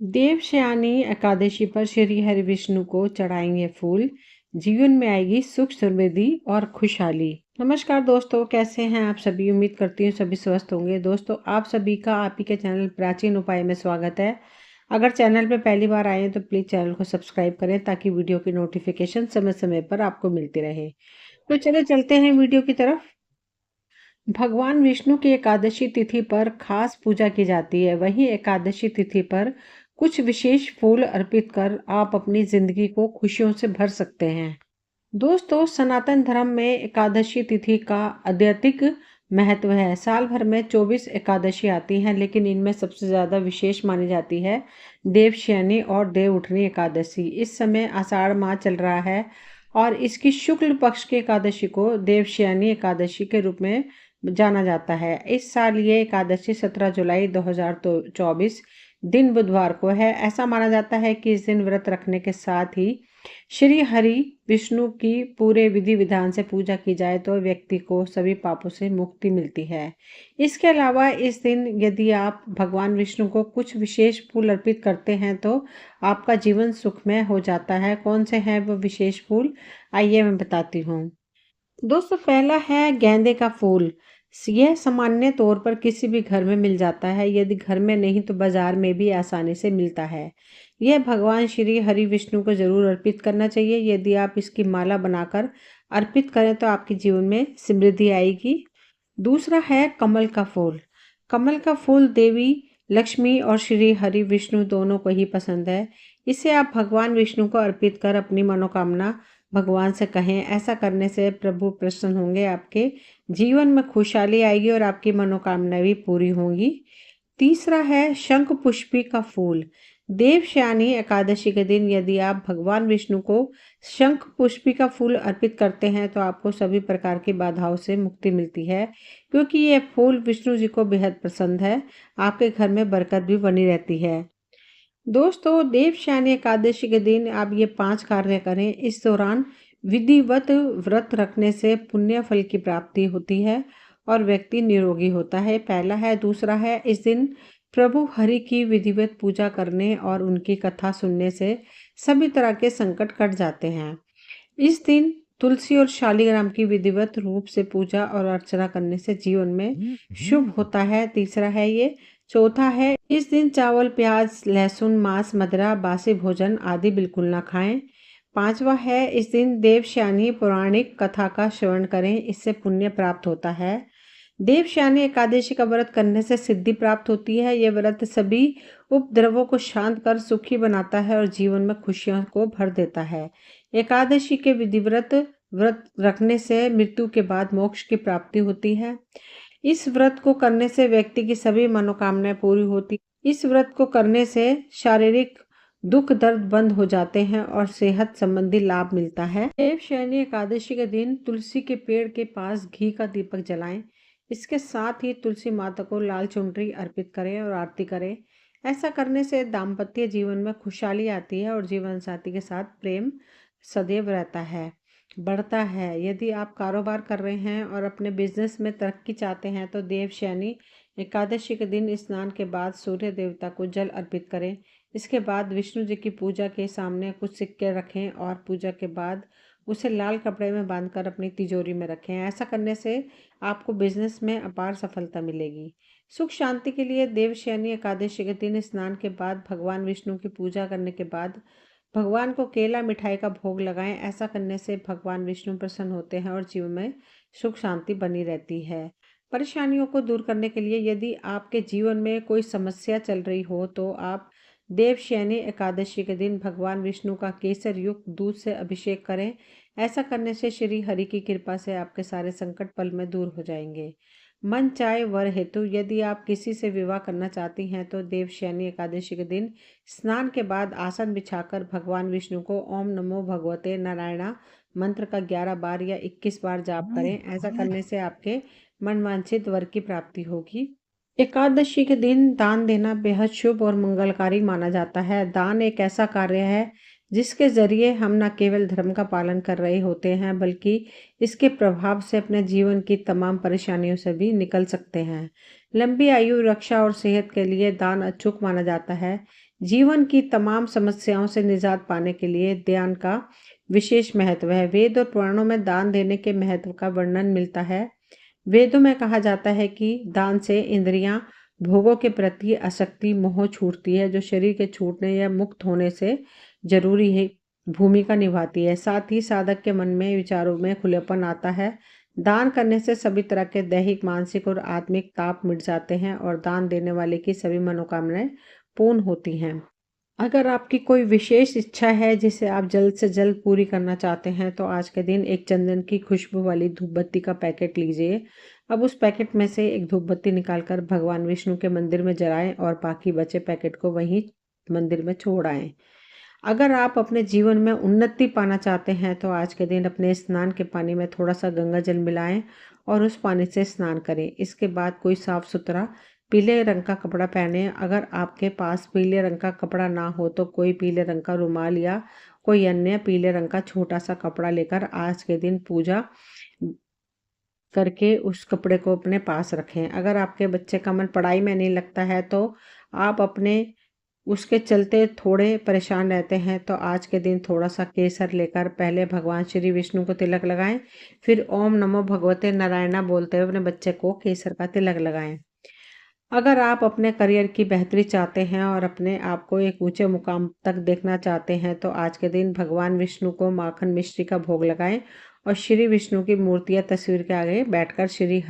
देवशयानी एकादशी पर श्री हरि विष्णु को चढ़ाएंगे फूल। जीवन में आएगी सुख समृद्धि और खुशहाली। नमस्कार दोस्तों, कैसे हैं आप सभी। उम्मीद करती हूँ सभी स्वस्थ होंगे। दोस्तों, आप सभी का आप ही के चैनल प्राचीन उपाय में स्वागत है। अगर चैनल पर पहली बार आए हैं तो प्लीज़ चैनल को सब्सक्राइब करें ताकि वीडियो की नोटिफिकेशन समय समय पर आपको मिलती रहे। तो चले चलते हैं वीडियो की तरफ। भगवान विष्णु की एकादशी तिथि पर खास पूजा की जाती है। वहीं एकादशी तिथि पर कुछ विशेष फूल अर्पित कर आप अपनी जिंदगी को खुशियों से भर सकते हैं। दोस्तों, सनातन धर्म में एकादशी तिथि का अत्यधिक महत्व है। साल भर में 24 एकादशी आती हैं, लेकिन इनमें सबसे ज़्यादा विशेष मानी जाती है देवशयनी और देवउठनी एकादशी। इस समय आषाढ़ माह चल रहा है और इसकी शुक्ल पक्ष की एकादशी को देवशयनी एकादशी के रूप में जाना जाता है। इस साल ये एकादशी 17 जुलाई 2024 दिन बुधवार को है। ऐसा माना जाता है कि इस दिन व्रत रखने के साथ ही श्री हरि विष्णु की पूरे विधि विधान से पूजा की जाए तो व्यक्ति को सभी पापों से मुक्ति मिलती है। इसके अलावा इस दिन यदि आप भगवान विष्णु को कुछ विशेष फूल अर्पित करते हैं तो आपका जीवन सुखमय हो जाता है। कौन से हैं वो विशेष फूल, आइए मैं बताती हूँ। दोस्तों, पहला है गेंदे का फूल। यह सामान्य तौर पर किसी भी घर में मिल जाता है। यदि घर में नहीं तो बाजार में भी आसानी से मिलता है। यह भगवान श्री हरि विष्णु को जरूर अर्पित करना चाहिए। यदि आप इसकी माला बनाकर अर्पित करें तो आपके जीवन में समृद्धि आएगी। दूसरा है कमल का फूल। कमल का फूल देवी लक्ष्मी और श्री हरि विष्णु दोनों को ही पसंद है। इसे आप भगवान विष्णु को अर्पित कर अपनी मनोकामना भगवान से कहें। ऐसा करने से प्रभु प्रसन्न होंगे, आपके जीवन में खुशहाली आएगी और आपकी मनोकामना भी पूरी होंगी। तीसरा है शंख पुष्पी का फूल। देवशयानी एकादशी के दिन यदि आप भगवान विष्णु को शंख पुष्पी का फूल अर्पित करते हैं तो आपको सभी प्रकार की बाधाओं से मुक्ति मिलती है, क्योंकि यह फूल विष्णु जी को बेहद पसंद है। आपके घर में बरकत भी बनी रहती है। दोस्तों, देवशयानी एकादशी के दिन आप ये 5 कार्य करें। इस दौरान विधिवत व्रत रखने से पुण्य फल की प्राप्ति होती है और व्यक्ति निरोगी होता है। पहला है। दूसरा है, इस दिन प्रभु हरि की विधिवत पूजा करने और उनकी कथा सुनने से सभी तरह के संकट कट जाते हैं। इस दिन तुलसी और शालिग्राम की विधिवत रूप से पूजा और अर्चना करने से जीवन में शुभ होता है। तीसरा है ये। चौथा है, इस दिन चावल, प्याज, लहसुन, मांस, मदिरा, बासी भोजन आदि बिल्कुल ना खाएं। पांचवा है, इस दिन देवशयानी पौराणिक कथा का श्रवण करें, इससे पुण्य प्राप्त होता है। देवशयानी एकादशी का व्रत करने से सिद्धि प्राप्त होती है। यह व्रत सभी उपद्रवों को शांत कर सुखी बनाता है और जीवन में खुशियों को भर देता है। एकादशी के विधिव्रत व्रत रखने से मृत्यु के बाद मोक्ष की प्राप्ति होती है। इस व्रत को करने से व्यक्ति की सभी मनोकामनाएं पूरी होती। इस व्रत को करने से शारीरिक दुख दर्द बंद हो जाते हैं और सेहत संबंधी लाभ मिलता है। देवशयनी एकादशी के दिन तुलसी के पेड़ के पास घी का दीपक जलाएं। इसके साथ ही तुलसी माता को लाल चुनरी अर्पित करें और आरती करें। ऐसा करने से दाम्पत्य जीवन में खुशहाली आती है और जीवन साथी के साथ प्रेम सदैव रहता है, बढ़ता है। यदि आप कारोबार कर रहे हैं और अपने बिजनेस में तरक्की चाहते हैं तो देवशयनी एकादशी के दिन स्नान के बाद सूर्य देवता को जल अर्पित करें। इसके बाद विष्णु जी की पूजा के सामने कुछ सिक्के रखें और पूजा के बाद उसे लाल कपड़े में बांधकर अपनी तिजोरी में रखें। ऐसा करने से आपको बिजनेस में अपार सफलता मिलेगी। सुख शांति के लिए देवशयनी एकादशी के दिन स्नान के बाद भगवान विष्णु की पूजा करने के बाद भगवान को केला मिठाई का भोग लगाएं। ऐसा करने से भगवान विष्णु प्रसन्न होते हैं और जीवन में सुख शांति बनी रहती है। परेशानियों को दूर करने के लिए यदि आपके जीवन में कोई समस्या चल रही हो तो आप देवशयनी एकादशी के दिन भगवान विष्णु का केसर युक्त दूध से अभिषेक करें। ऐसा करने से श्री हरि की कृपा से आपके सारे संकट पल में दूर हो जाएंगे। मन चाहे वर हेतु यदि आप किसी से विवाह करना चाहती हैं तो देवशयनी एकादशी के दिन स्नान के बाद आसन बिछाकर भगवान विष्णु को ओम नमो भगवते नारायणा मंत्र का 11 बार या 21 बार जाप करें। ऐसा करने से आपके मनवांछित वर की प्राप्ति होगी। एकादशी के दिन दान देना बेहद शुभ और मंगलकारी माना जाता है। दान एक ऐसा कार्य है जिसके जरिए हम न केवल धर्म का पालन कर रहे होते हैं बल्कि इसके प्रभाव से अपने जीवन की तमाम परेशानियों से भी निकल सकते हैं। लंबी आयु, रक्षा और सेहत के लिए दान अचूक माना जाता है। जीवन की तमाम समस्याओं से निजात पाने के लिए दान का विशेष महत्व है। वेद और पुराणों में दान देने के महत्व का वर्णन मिलता है। वेदों में कहा जाता है कि दान से इंद्रियां, भोगों के प्रति आसक्ति, मोह छूटती है, जो शरीर के छूटने या मुक्त होने से जरूरी है भूमिका निभाती है। साथ ही साधक के मन में विचारों में खुलेपन आता है। दान करने से सभी तरह के दैहिक, मानसिक और आत्मिक ताप मिट जाते हैं और दान देने वाले की सभी मनोकामनाएं पूर्ण होती हैं। अगर आपकी कोई विशेष इच्छा है जिसे आप जल्द से जल्द पूरी करना चाहते हैं, तो आज के दिन एक चंदन की खुशबू वाली धूप बत्ती का पैकेट लीजिए। अब उस पैकेट में से एक धूप बत्ती निकालकर भगवान विष्णु के मंदिर में जलाएं और बाकी बचे पैकेट को वहीं मंदिर में छोड़ आएं। अगर आप अपने जीवन में उन्नति पाना चाहते हैं, तो आज के दिन अपने स्नान के पानी में थोड़ा सा गंगा जल मिलाएं और उस पानी से स्नान करें। इसके बाद कोई साफ सुथरा पीले रंग का कपड़ा पहने। अगर आपके पास पीले रंग का कपड़ा ना हो तो कोई पीले रंग का रुमाल या कोई अन्य पीले रंग का छोटा सा कपड़ा लेकर आज के दिन पूजा करके उस कपड़े को अपने पास रखें। अगर आपके बच्चे का मन पढ़ाई में नहीं लगता है, तो आप अपने उसके चलते थोड़े परेशान रहते हैं, तो आज के दिन थोड़ा सा केसर लेकर पहले भगवान श्री विष्णु को तिलक लगाएं, फिर ओम नमो भगवते नारायणा बोलते हुए अपने बच्चे को केसर का तिलक लगाएं। अगर आप अपने करियर की बेहतरी चाहते हैं और अपने आप को एक ऊंचे मुकाम तक देखना चाहते हैं, तो आज के दिन भगवान विष्णु को माखन मिश्री का भोग लगाएं और श्री विष्णु की मूर्ति या तस्वीर के आगे बैठकर श्री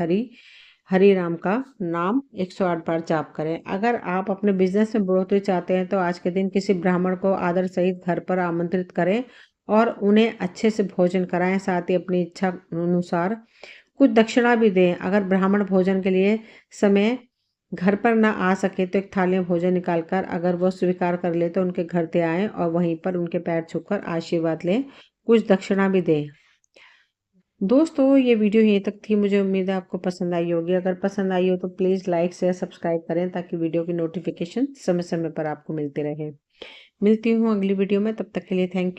हरि राम का नाम 108 बार जाप करें। अगर आप अपने बिजनेस में बढ़ोतरी चाहते हैं, तो आज के दिन किसी ब्राह्मण को आदर सहित घर पर आमंत्रित करें और उन्हें अच्छे से भोजन कराएं। साथ ही अपनी इच्छा अनुसार कुछ दक्षिणा भी दें। अगर ब्राह्मण भोजन के लिए समय घर पर ना आ सके, तो एक थाली में भोजन निकालकर अगर वो स्वीकार कर ले तो उनके घर पे आएं और वहीं पर उनके पैर छूकर आशीर्वाद लें, कुछ दक्षिणा भी दें। दोस्तों, ये वीडियो यहीं तक थी। मुझे उम्मीद है आपको पसंद आई होगी। अगर पसंद आई हो तो प्लीज़ लाइक शेयर सब्सक्राइब करें, ताकि वीडियो की नोटिफिकेशन समय समय पर आपको मिलती रहे। मिलती हूँ अगली वीडियो में, तब तक के लिए थैंक यू।